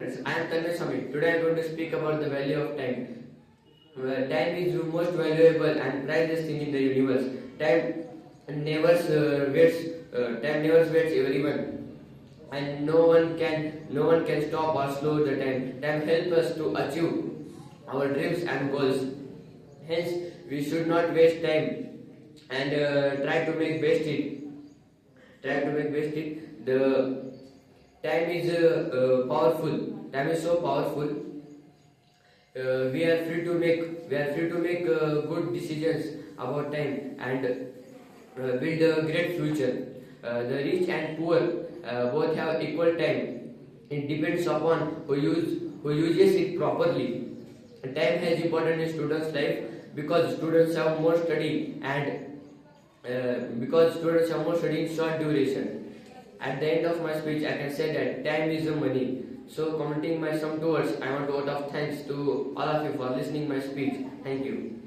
I am Tanmay Swami. Today I am going to speak about the value of time. Time is the most valuable and priceless thing in the universe. Never waits. Time never waits everyone, and no one can stop or slow the time. Time helps us to achieve our dreams and goals. Hence, we should not waste time and try to make best it. Try to make best it. The time is powerful. Time is so powerful. We are free to make good decisions about time and build a great future. The rich and poor both have equal time. It depends upon who uses it properly. Time has importance in students' life because students have more study and because students have more study in short duration. At the end of my speech, I can say that time is the money. So, commenting my some towards, I want to vote of thanks to all of you for listening my speech. Thank you.